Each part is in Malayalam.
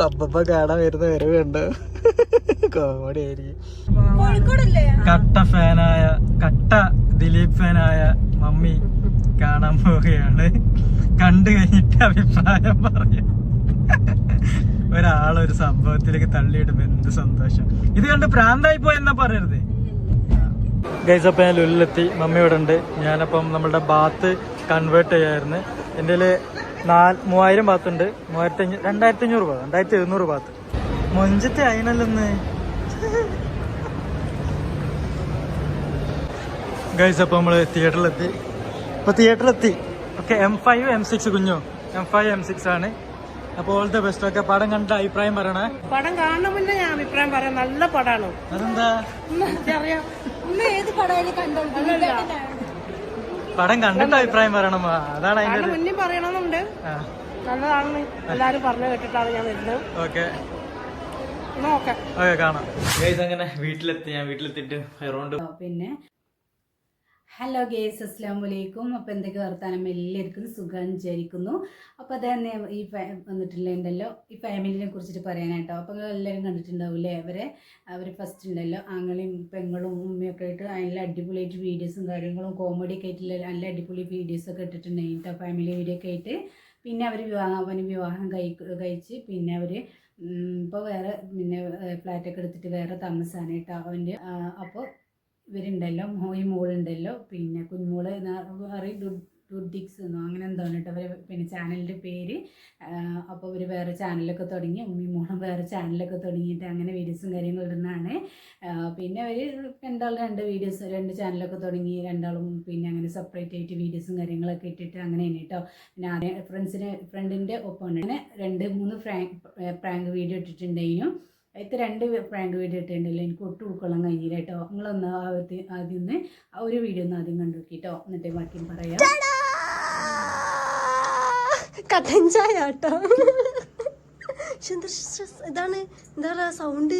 പപ്പ കാണാൻ വരുന്ന വരവുണ്ട്. കോമഡി ആയിരിക്കും. കട്ട ദിലീപ് ഫാനായ മമ്മി കാണാൻ പോവുകയാണ്. കണ്ടു കഴിഞ്ഞിട്ട് അഭിപ്രായം പറയാം. ഒരാളൊരു സംഭവത്തിലേക്ക് തള്ളിയിടുമ്പോ എന്ത് സന്തോഷം. ഇത് കണ്ട് പ്രാന്തായി പോയെന്നാ പറയരുത് ഗൈസ്. അപ്പം ഞാൻ ലുലിലെത്തി. മമ്മി ഇവിടെ ഉണ്ട്. ഞാനപ്പം നമ്മളുടെ ബാത്ത് കൺവേർട്ട് ചെയ്യായിരുന്നു. എൻ്റെ 3000 ബാത്തുണ്ട്. 2500 ബാത്ത്, 2700 ബാത്ത്. മൊഞ്ചത്തെ അയിനല്ലെന്ന് ഗൈസ്. അപ്പം നമ്മള് തിയേറ്ററിലെത്തി. ഓക്കെ, M5 M6 കുഞ്ഞു. M5 M6 ആണ്. അപ്പോൾ ഓൾ ദ ബെസ്റ്റ്. ഒക്കെ പടം കണ്ട അഭിപ്രായം പറയണേ. പടം കാണുന്ന മുന്നേ ഞാൻ അഭിപ്രായം പറയാം. നല്ല പടാണ്. അതെന്താ? അറിയാം. പടം കണ്ടിട്ട് അഭിപ്രായം പറയണം. അതാണ് അതിന്റെ മുന്നേ പറയണമെന്നുണ്ട്. നല്ലതാണെന്ന് എല്ലാരും പറഞ്ഞു കേട്ടിട്ടാണ് ഞാൻ വരുന്നത്. ഓക്കെ ഓക്കെ കാണാം. അങ്ങനെ വീട്ടിലെത്തിയിട്ട് പിന്നെ ഹലോ ഗേസ്, അസ്സലാമു അലൈക്കും. അപ്പോൾ എന്തൊക്കെ വർത്താനം? എല്ലാവർക്കും സുഖം വിചാരിക്കുന്നു. അപ്പോൾ അതന്നെ ഈ വന്നിട്ടുണ്ടല്ലോ ഈ ഫാമിലിനെ കുറിച്ചിട്ട് പറയാനായിട്ടോ. അപ്പോൾ എല്ലാവരും കണ്ടിട്ടുണ്ടാവില്ലേ അവർ ഫസ്റ്റ് ഉണ്ടല്ലോ ആങ്ങളെയും പെങ്ങളും ഉമ്മയൊക്കെ ആയിട്ട് നല്ല അടിപൊളിയായിട്ട് വീഡിയോസും കാര്യങ്ങളും കോമഡി ഒക്കെ ആയിട്ടുള്ള നല്ല അടിപൊളി വീഡിയോസൊക്കെ ഇട്ടിട്ടുണ്ടായി കേട്ടോ, ഫാമിലി വീഡിയോ ഒക്കെ ആയിട്ട്. പിന്നെ അവന് വിവാഹം കഴിച്ച് പിന്നെ അവർ ഇപ്പോൾ വേറെ ഫ്ലാറ്റൊക്കെ എടുത്തിട്ട് വേറെ താമസമാണ് കേട്ടോ അവൻ്റെ. അപ്പോൾ ഇവരുണ്ടല്ലോ ഈ മോളുണ്ടല്ലോ പിന്നെ കുഞ്ഞുമോള് ഡുഡിക്സ് എന്നോ അങ്ങനെ എന്താണ് കേട്ടോ അവരെ ചാനലിൻ്റെ പേര്. അപ്പോൾ അവർ വേറെ ചാനലൊക്കെ തുടങ്ങി. ഉമ്മി മോളും വേറെ ചാനലൊക്കെ തുടങ്ങിയിട്ട് അങ്ങനെ വീഡിയോസും കാര്യങ്ങളും ഇടുന്നതാണ്. പിന്നെ അവർ രണ്ട് ചാനലൊക്കെ തുടങ്ങി. രണ്ടാളും പിന്നെ അങ്ങനെ സെപ്പറേറ്റ് ആയിട്ട് വീഡിയോസും കാര്യങ്ങളൊക്കെ ഇട്ടിട്ട് അങ്ങനെ തന്നെ കേട്ടോ. പിന്നെ ഫ്രണ്ടിൻ്റെ ഒപ്പമാണ് അങ്ങനെ 2-3 പ്രാങ്ക് വീഡിയോ ഇട്ടിട്ടുണ്ടായിരുന്നു. അതിൽ 2 പ്രാങ്ക് വീഡിയോ ഇട്ടിട്ടുണ്ടല്ലോ. എനിക്ക് ഒട്ടും ഉൾക്കൊള്ളാൻ കഴിഞ്ഞില്ല കേട്ടോ. നിങ്ങളൊന്ന് ആദ്യം ഒരു വീഡിയോ ഒന്ന് ആദ്യം കണ്ടു നോക്കിട്ടോ, എന്നിട്ട് ബാക്കി പറയാം. കട്ടൻ ചായ കേട്ടോ. ഇതാണ് എന്താ പറയാ സൗണ്ട്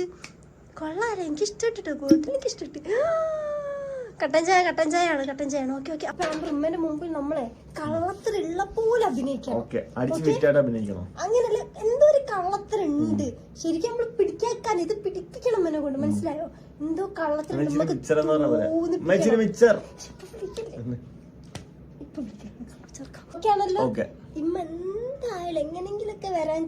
കൊള്ളാലോ. എനിക്ക് ഇഷ്ടപ്പെട്ടിട്ടോ, എനിക്ക് ഇഷ്ടപ്പെട്ടു. കട്ടൻ ചായയാണ്. ഓക്കെ. അപ്പൊ ഉമ്മന്റെ മുമ്പിൽ നമ്മളെ കള്ളത്തിലുള്ള പോലെ അഭിനയിക്കണം. അങ്ങനല്ല, എന്തോ ഒരു കള്ളത്തിലുണ്ട്. ശരിക്കും നമ്മള് പിടിക്കാൻ ഇത് പിടിപ്പിക്കണം എന്നെ കൊണ്ട്, മനസ്സിലായോ? എന്തോ കള്ളത്തിലുണ്ട്. ഓക്കെ ആണല്ലോ. ഇമ്മ എന്തായാലും എങ്ങനെങ്കിലൊക്കെ വരാൻ.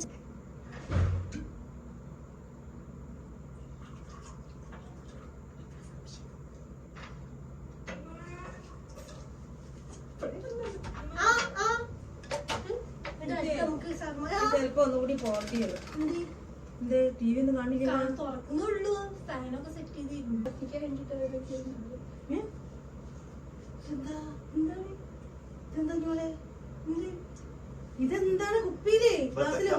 ചിലപ്പോ ഒന്നുകൂടി പോർട്ട് ചെയ്തു. ടി വി ഒന്നും കാണില്ല, തുറക്കുന്നുള്ളൂ. ഫാനൊക്കെ സെറ്റ് ചെയ്ത് വേണ്ടിട്ട് ഇതെന്താണ് കുപ്പിയിലേ ഗ്ലാസിലോ?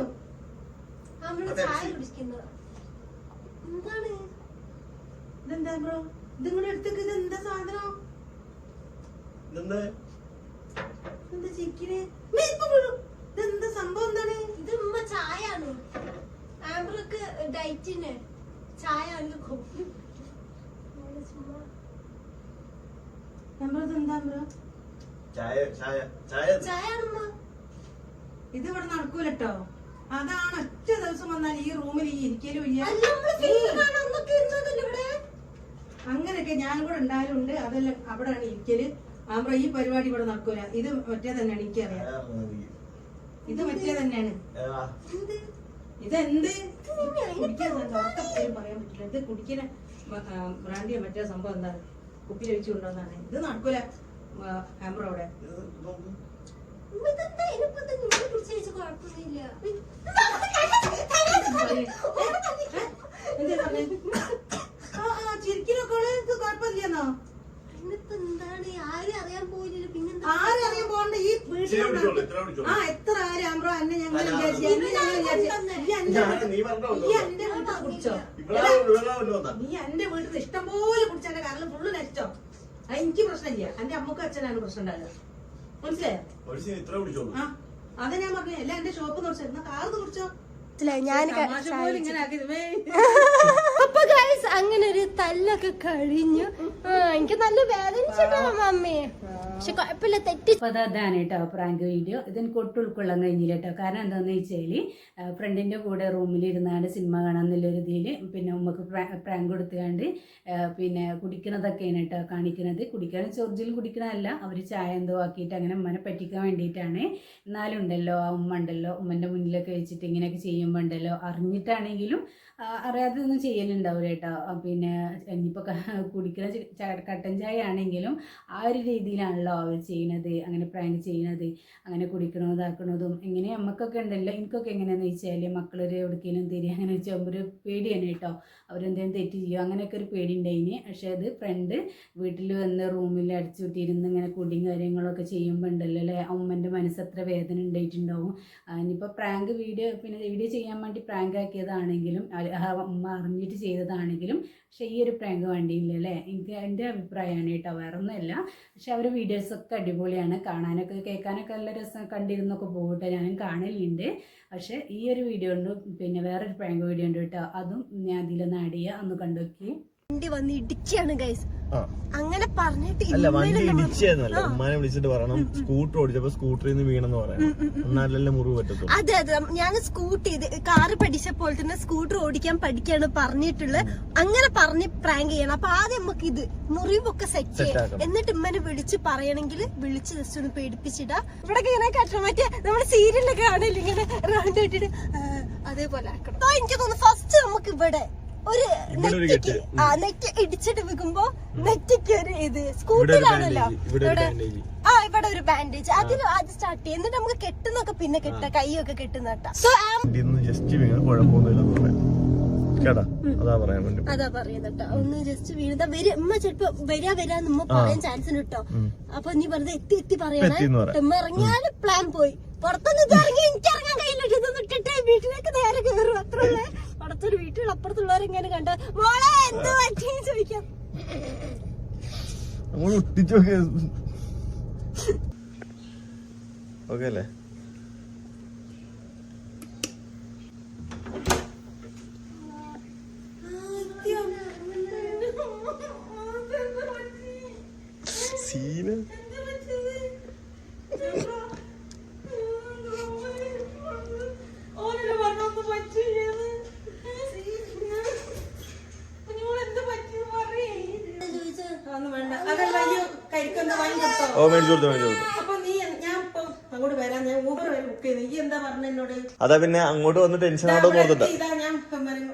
ചായ കുടിക്കുന്നത് എന്താണ്? ഇതെന്താ ബ്രോ? ഇതും കൂടെ എടുത്തേക്ക്. ഇതെന്താ സാധനം? എന്താ ചിക്കിന്? ഇതെന്താ സംഭവം? എന്താണ് ഇത്? ഉമ്മ ചായയാണ്. ആംബ്രക്ക് ഡയറ്റിന് ചായ ചായയാണുമ്മ. ഇത് ഇവിടെ നടക്കൂലട്ടോ. അതാണ് ഒറ്റ ദിവസം വന്നാൽ ഈ റൂമിൽ ഈ ഇരിക്കലും ഇല്ല. അങ്ങനെയൊക്കെ ഞാൻ കൂടെ ഉണ്ടായാലും ഉണ്ട്. അതെല്ലാം അവിടെയാണ് ഇരിക്കല്. ആമ്പ്ര ഈ പരിപാടി ഇവിടെ നടക്കൂല. ഇത് മറ്റേ തന്നെയാണ്, എനിക്കറിയാം. ഇത് മറ്റേ തന്നെയാണ്. ഇതെന്ത് കുടിക്കാൻ പറയാൻ പറ്റില്ല. ഇത് കുടിക്കുന്ന ബ്രാൻഡിയ മറ്റേ സംഭവം എന്താണ് കുപ്പിയിൽ വെച്ച് കൊണ്ടുവന്നാണ്. ഇത് നടക്കൂല ആമ്പ്ര അവിടെ. ചിരിക്കലൊക്കെ കുഴപ്പമില്ലെന്നോ? എന്താണ് ആരും അറിയാൻ പോയില്ല. പിന്നെ ആരും അറിയാൻ പോകണ്ട. ഈ വീട്ടിൽ എത്ര ആരും ആമ്പ്രോ എന്നെ ഞങ്ങൾ കുടിച്ചോ? നീ എന്റെ വീട്ടിൽ ഇഷ്ടം പോലെ കുടിച്ചെന്റെ കാരണം ഫുള്ള് നശിച്ചോ? എനിക്ക് പ്രശ്നമില്ല. എന്റെ അമ്മക്കും അച്ഛനാണ് പ്രശ്നം ഉണ്ടാകുക, മനസ്സിലായോ? ആ അതെ ഞാൻ പറഞ്ഞു. എല്ലാം എന്റെ ഷോപ്പ് കുറിച്ചോ, എന്നാ കാർന്ന് കുടിച്ചോ. അപ്പൊ ഗൈസ് അങ്ങനെ ഒരു തല്ലൊക്കെ കഴിഞ്ഞു. എനിക്ക് നല്ല വേദനിച്ചിട്ടോ മമ്മി. പക്ഷെ കുഴപ്പമില്ല, തെറ്റി. അപ്പോൾ അതാണ് കേട്ടോ പ്രാങ്ക് വീഡിയോ. ഇതെനിക്ക് ഒട്ടും ഉൾക്കൊള്ളാൻ കഴിഞ്ഞില്ല കേട്ടോ. കാരണം എന്താണെന്ന് വെച്ചാൽ ഫ്രണ്ടിൻ്റെ കൂടെ റൂമിലിരുന്നാണ്ട് സിനിമ കാണാമെന്നുള്ളൊരു ഇതിൽ പിന്നെ ഉമ്മക്ക് പ്രാങ്ക് കൊടുത്തുകൊണ്ട് പിന്നെ കുടിക്കണതൊക്കെയാണ് കേട്ടോ കാണിക്കുന്നത്. കുടിക്കാൻ ഒറിജിനൽ കുടിക്കണമല്ല, അവർ ചായ എന്തോ ആക്കിയിട്ട് അങ്ങനെ ഉമ്മനെ പറ്റിക്കാൻ വേണ്ടിയിട്ടാണ്. എന്നാലും ഉണ്ടല്ലോ ആ ഉമ്മ ഉണ്ടല്ലോ ഉമ്മൻ്റെ മുന്നിലൊക്കെ വെച്ചിട്ട് ഇങ്ങനെയൊക്കെ ചെയ്യുമ്പോൾ ഉണ്ടല്ലോ അറിഞ്ഞിട്ടാണെങ്കിലും അറിയാതെ ഒന്നും ചെയ്യലുണ്ടാവില്ല കേട്ടോ. പിന്നെ ഇനിയിപ്പോൾ കുടിക്കുന്ന കട്ടൻ ചായ ആണെങ്കിലും ആ ഒരു രീതിയിലാണല്ലോ അവർ ചെയ്യണത്, അങ്ങനെ പ്രാങ്ക് ചെയ്യണത്, അങ്ങനെ കുടിക്കണതും ഇതാക്കണതും. ഇങ്ങനെ നമുക്കൊക്കെ ഉണ്ടല്ലോ, എനിക്കൊക്കെ എങ്ങനെയാണെന്ന് വെച്ചാൽ മക്കളൊരു എവിടേക്കെങ്കിലും തിരി അങ്ങനെ വെച്ചാൽ ഒരു പേടിയാണ് കേട്ടോ. അവരെന്തെങ്കിലും തെറ്റ് ചെയ്യും അങ്ങനെയൊക്കെ ഒരു പേടി ഉണ്ടായിന്. പക്ഷേ അത് ഫ്രണ്ട് വീട്ടിൽ വന്ന് റൂമിൽ അടിച്ചുവിട്ടിരുന്ന് ഇങ്ങനെ കുടിയും കാര്യങ്ങളൊക്കെ ചെയ്യുമ്പോൾ ഉണ്ടല്ലോ അല്ലേ ഉമ്മൻ്റെ മനസ്സത്ര വേദന ഉണ്ടായിട്ടുണ്ടാവും. ഇനിയിപ്പോൾ പ്രാങ്ക് വീഡിയോ ചെയ്യാൻ വേണ്ടി പ്രാങ്ക് ആക്കിയതാണെങ്കിലും ഉമ്മ അറിഞ്ഞിട്ട് ചെയ്തതാണെങ്കിലും പക്ഷേ ഈ ഒരു പ്രാങ്ക് വേണ്ടിയില്ല അല്ലേ. എൻ്റെ അഭിപ്രായമാണ് കേട്ടോ, വേറെ ഒന്നുമല്ല. പക്ഷെ അവർ വീഡിയോസൊക്കെ അടിപൊളിയാണ്, കാണാനൊക്കെ കേൾക്കാനൊക്കെ നല്ല രസം, കണ്ടിരുന്നൊക്കെ പോകട്ടെ, ഞാനും കാണലുണ്ട്. പക്ഷേ ഈ ഒരു വീഡിയോ ഉണ്ട്, പിന്നെ വേറൊരു പ്രാങ്ക് വീഡിയോ ഉണ്ട് കേട്ടോ, അതും ഞാൻ അതിലൊന്ന് ആഡ് ചെയ്യുക, ഒന്ന് കണ്ടുനോക്കി. വണ്ടി വന്ന് ഇടിക്കാണ് ഗൈസ്. അങ്ങനെ പറഞ്ഞിട്ട് അല്ല വണ്ടി ഇടിച്ചെന്നല്ല, ഉമ്മാനെ വിളിച്ചിട്ട് പറയണം സ്കൂട്ടർ ഓടിച്ചപ്പോ സ്കൂട്ടറിൽ നിന്ന് വീണെന്ന് പറയണം, എന്നാലല്ലേ മുറിവ് പറ്റത്തുള്ളൂ. അതെ അതെ, ഞാൻ കാറ് പഠിച്ചപ്പോൾ തന്നെ സ്കൂട്ടർ ഓടിക്കാൻ പഠിക്കാണ് പറഞ്ഞിട്ടുള്ളത്. അങ്ങനെ പറഞ്ഞ് പ്രാങ്ക് ചെയ്യണം. അപ്പൊ ആദ്യം നമുക്ക് ഇത് മുറിവൊക്കെ സെറ്റ് ചെയ്യാം, എന്നിട്ട് ഉമ്മനെ വിളിച്ച് പറയണമെങ്കിൽ വിളിച്ച് ജസ്റ്റ് ഒന്ന് പേടിപ്പിച്ചിടാ. ഇവിടെ ഇങ്ങനെ കട്ടണം, മറ്റേ നമ്മുടെ സീരിയലൊക്കെ ആണെങ്കിലും ഇങ്ങനെ റൗണ്ട് ഇട്ടിട്ട് അതേപോലെ ആക്കണം. അപ്പൊ എനിക്ക് തോന്നുന്നു ഫസ്റ്റ് നമുക്ക് ഇവിടെ ഒരു നെറ്റിക്ക് നെറ്റ് ഇടിച്ചിട്ട് വെക്കുമ്പോ നെറ്റിക്ക് ഒരു ഇത് സ്കൂട്ടിലാണല്ലോ ഇവിടെ ഒരു ബാൻഡേജ് അതിൽ ആദ്യം സ്റ്റാർട്ട് ചെയ്യും, എന്നിട്ട് നമുക്ക് കെട്ടുന്നൊക്കെ പിന്നെ കെട്ടാ, കൈയൊക്കെ കെട്ടുന്നട്ടാ. അതാ പറയുന്നട്ടോ, ഒന്ന് ജസ്റ്റ് വീണതാ ഉമ്മ ചിലപ്പോ വരാന്ന് ഉമ്മ പറയാൻ ചാൻസ് ഉണ്ട് കേട്ടോ. അപ്പൊ നീ വെറുതെ എത്തി പറയണേ, ഉമ്മ ഇറങ്ങിയാല് പ്ലാൻ പോയി. പുറത്തൊന്നും ഇറങ്ങി എനിക്ക് ഇറങ്ങാൻ കഴിയില്ല, ഇതൊന്നും ഇട്ടിട്ട് വീട്ടിലേക്ക് നേരെ കയറും, അത്രയുള്ള അടുത്തൊരു വീട്ടിൽ അപ്പുറത്തുള്ളവരെങ്ങനെ കണ്ട മോളെ എന്ത് പറ്റി ചോദിക്കാം. ഓക്കെ അല്ലേ? സീന ഓ മേടിച്ചു കൊടുത്തു. അങ്ങോട്ട് വരാൻ ഞാൻ ഊബർ വരെ ബുക്ക് ചെയ്തു. ഈ എന്താ പറഞ്ഞ എന്നോട്? അതാ പിന്നെ അങ്ങോട്ട് വന്ന് ടെൻഷൻ ആവണ്ടോ നോർത്തിട്ടാ. ഇതാ ഞാൻ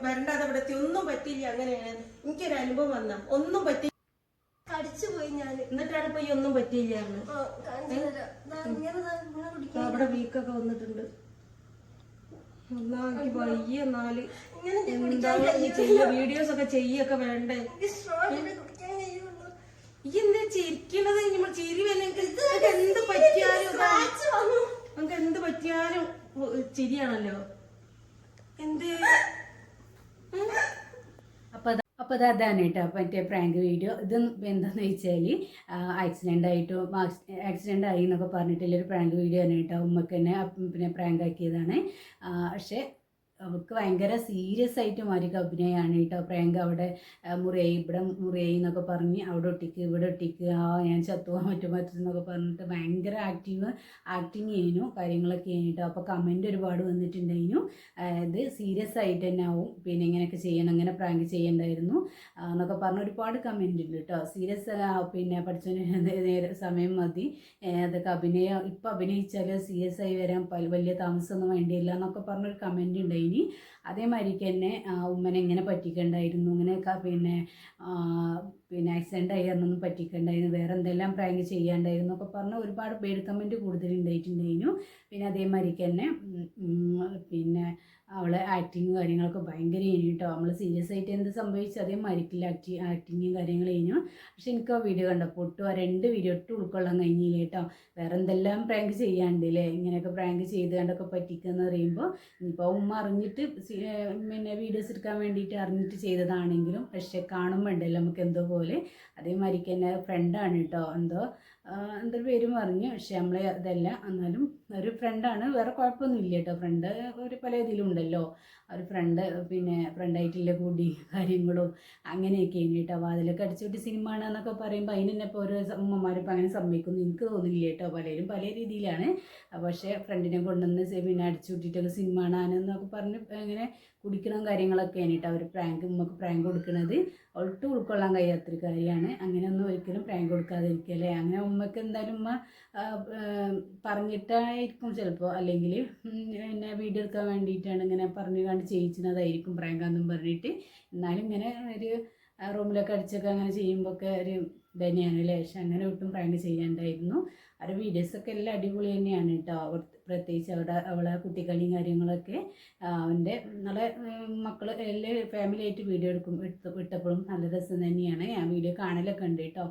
വരണ്ടാതെ ഇവിടെ എത്തി, ഒന്നും പറ്റിയില്ല. അങ്ങനെയാണ് എനിക്കൊരു അനുഭവം വന്ന, ഒന്നും പറ്റി കടിച്ചുപോയി ഞാൻ. എന്നിട്ടാണ് ഇപ്പൊ ഈ ഒന്നും പറ്റിയില്ലായിരുന്നു. അവിടെ വീക്കൊക്കെ വന്നിട്ടുണ്ട്. എനിക്ക് വയ്യ. എന്നാല് എന്താ ചെയ്യ, വീഡിയോസ് ഒക്കെ ചെയ്യൊക്കെ വേണ്ടേ? ഈ എന്താ ചിരിക്കണത്? നമ്മൾ ചിരി വല്ല എന്ത് പറ്റിയാലും നമുക്ക് എന്ത് പറ്റിയാലും ചിരിയാണല്ലോ. എന്ത് അപ്പോൾ അതാണ് കേട്ടോ മറ്റേ പ്രാങ്ക് വീഡിയോ. ഇത് എന്താണെന്ന് വെച്ചാൽ ആക്സിഡൻ്റ് ആയി എന്നൊക്കെ പറഞ്ഞിട്ടുള്ളൊരു പ്രാങ്ക് വീഡിയോ ആണ് കേട്ടോ. ഉമ്മക്ക് തന്നെ പിന്നെ പ്രാങ്ക് ആക്കിയതാണ്. പക്ഷേ അവൾക്ക് ഭയങ്കര സീരിയസ് ആയിട്ട് മാറിയ അഭിനയമാണ് കേട്ടോ. പ്രാങ്ക് അവിടെ മുറിയായി ഇവിടെ മുറിയായി എന്നൊക്കെ പറഞ്ഞ് അവിടെ ഒട്ടിക്ക് ഇവിടെ ഒട്ടിക്ക്, ഞാൻ ചത്തുപോകാൻ പറ്റുമെന്നൊക്കെ പറഞ്ഞിട്ട് ഭയങ്കര ആക്ടിങ് ചെയ്യുന്നു, കാര്യങ്ങളൊക്കെ കഴിഞ്ഞിട്ടോ. അപ്പോൾ കമൻറ്റ് ഒരുപാട് വന്നിട്ടുണ്ടായിരുന്നു, ഇത് സീരിയസ് ആയിട്ട് തന്നെ ആവും, പിന്നെ ഇങ്ങനെയൊക്കെ ചെയ്യണം, ഇങ്ങനെ പ്രാങ്ക് ചെയ്യണ്ടായിരുന്നു എന്നൊക്കെ പറഞ്ഞ് ഒരുപാട് കമൻറ്റ് ഉണ്ട് കേട്ടോ. സീരിയസ് പിന്നെ പഠിച്ചതിന് നേരെ സമയം മതി, അതൊക്കെ ഇപ്പം അഭിനയിച്ചാൽ സീരിയസ് ആയി വരാൻ വലിയ താമസമൊന്നും വേണ്ടിയില്ല എന്നൊക്കെ പറഞ്ഞൊരു കമൻറ്റ് ഉണ്ടായി. അതേമാതിരിക്ക് തന്നെ ഉമ്മനെ എങ്ങനെ പറ്റിക്കണ്ടായിരുന്നു, ഇങ്ങനെ പിന്നെ ആക്സിഡൻ്റ് ആയി അന്നൊന്നും പറ്റിക്കണ്ടായിരുന്നു, വേറെ എന്തെല്ലാം പ്രാങ്ക് ചെയ്യാണ്ടായിരുന്നു ഒക്കെ പറഞ്ഞ് ഒരുപാട് പേര് കമൻറ്റ് കൂടുതലുണ്ടായിട്ടുണ്ടായിരുന്നു. പിന്നെ അതേമാതിരിക്ക് തന്നെ പിന്നെ അവളെ ആക്ടിങ്ങും കാര്യങ്ങളൊക്കെ ഭയങ്കര കഴിഞ്ഞു കേട്ടോ. നമ്മൾ സീരിയസ് ആയിട്ട് എന്ത് സംഭവിച്ചു അതേമാതിരിക്കില്ല ആക്ടിങ്ങും കാര്യങ്ങൾ കഴിഞ്ഞു. പക്ഷെ എനിക്ക് ആ വീഡിയോ കണ്ടപ്പോൾ ഒട്ടും ആ 2 വീഡിയോ ഒട്ടും ഉൾക്കൊള്ളാൻ കഴിഞ്ഞില്ല കേട്ടോ. വേറെ എന്തെല്ലാം പ്രാങ്ക് ചെയ്യാണ്ടില്ലേ, ഇങ്ങനെയൊക്കെ പ്രാങ്ക് ചെയ്ത് കണ്ടൊക്കെ പറ്റിക്കുകയെന്ന് പറയുമ്പോൾ ഇപ്പോൾ ഉമ്മ അറിഞ്ഞിട്ട് പിന്നെ വീഡിയോസ് എടുക്കാൻ വേണ്ടിയിട്ട് അറിഞ്ഞിട്ട് ചെയ്തതാണെങ്കിലും പക്ഷെ കാണുമ്പോൾ ഉണ്ടല്ലോ നമുക്ക് എന്തോ പോലെ. അതേമാതിരിക്ക് തന്നെ ഫ്രണ്ടാണ് കേട്ടോ, എന്തോ എന്തൊരു പേരും പറഞ്ഞു. പക്ഷെ നമ്മളെ ഇതല്ല, എന്നാലും ഒരു ഫ്രണ്ടാണ്, വേറെ കുഴപ്പമൊന്നുമില്ല കേട്ടോ. ഫ്രണ്ട് ഒരു പല ഇതിലുണ്ടല്ലോ, ഒരു ഫ്രണ്ട് പിന്നെ ഫ്രണ്ടായിട്ടുള്ള കൂടി കാര്യങ്ങളും അങ്ങനെയൊക്കെ കേട്ടോ. വാതിലൊക്കെ അടിച്ചുവിട്ട് സിനിമ ആണെന്നൊക്കെ പറയുമ്പോൾ അതിന് ഇപ്പോൾ ഒരു ഉമ്മമാരിപ്പോൾ അങ്ങനെ സമ്മതിക്കുന്നു എനിക്ക് തോന്നില്ല കേട്ടോ. പലരും പല രീതിയിലാണ്. പക്ഷേ ഫ്രണ്ടിനെ കൊണ്ടുവന്ന് പിന്നെ അടിച്ചുവിട്ടിട്ടൊക്കെ സിനിമ കാണാനെന്നൊക്കെ പറഞ്ഞ് അങ്ങനെ കുടിക്കണം കാര്യങ്ങളൊക്കെയാണ് കേട്ടോ. അവർ ഉമ്മക്ക് പ്രാങ്ക് കൊടുക്കുന്നത് ഒട്ടും ഉൾക്കൊള്ളാൻ കഴിയാത്തൊരു കാര്യമാണ്. അങ്ങനെയൊന്നും ഒരിക്കലും പ്രാങ്ക് കൊടുക്കാതിരിക്കല്ലേ. അങ്ങനെ ഉമ്മക്ക് എന്തായാലും ഉമ്മ പറഞ്ഞിട്ടായിരിക്കും ചിലപ്പോൾ, അല്ലെങ്കിൽ പിന്നെ വീഡിയോ എടുക്കാൻ വേണ്ടിയിട്ടാണ് ഇങ്ങനെ പറഞ്ഞു കണ്ട് ചെയ്യിച്ചതായിരിക്കും പ്രാങ്കാന്നും പറഞ്ഞിട്ട്. എന്നാലും ഇങ്ങനെ ഒരു റൂമിലൊക്കെ അടിച്ചൊക്കെ അങ്ങനെ ചെയ്യുമ്പോഴൊക്കെ ഒരു തന്നെയാണ് അല്ലേ. പക്ഷെ അങ്ങനെ ഒട്ടും പ്രാങ്ക് ചെയ്യാണ്ടായിരുന്നു. അവരുടെ വീഡിയോസൊക്കെ എല്ലാം അടിപൊളി തന്നെയാണ് കേട്ടോ. പ്രത്യേകിച്ച് അവളെ കുട്ടിക്കളിയും കാര്യങ്ങളൊക്കെ അവൻ്റെ നല്ല മക്കൾ എല്ലാ ഫാമിലി ആയിട്ട് വീഡിയോ ഇട്ടപ്പോഴും നല്ല രസം തന്നെയാണ്. ഞാൻ വീഡിയോ കാണലൊക്കെ ഉണ്ട് കേട്ടോ.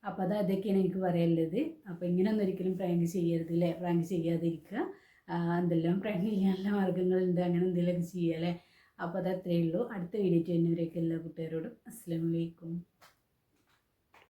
അപ്പോൾ അതൊക്കെയാണ് എനിക്ക് പറയാനുള്ളത്. അപ്പോൾ ഇങ്ങനെയൊന്നും ഒരിക്കലും പ്രാങ്ക് ചെയ്യരുത് അല്ലേ. പ്രാങ്ക് ചെയ്യാതിരിക്കുക. എന്തെല്ലാം പ്രാങ്ക് ചെയ്യാനുള്ള മാർഗ്ഗങ്ങളുണ്ട്, അങ്ങനെ എന്തെങ്കിലുമൊക്കെ ചെയ്യുക അല്ലേ. അപ്പോൾ അത് അത്രയേ ഉള്ളൂ. അടുത്ത വീഡിയോ ചെയ്യുന്നവരൊക്കെ എല്ലാ കൂട്ടുകാരോടും അസ്സലാമു അലൈക്കും.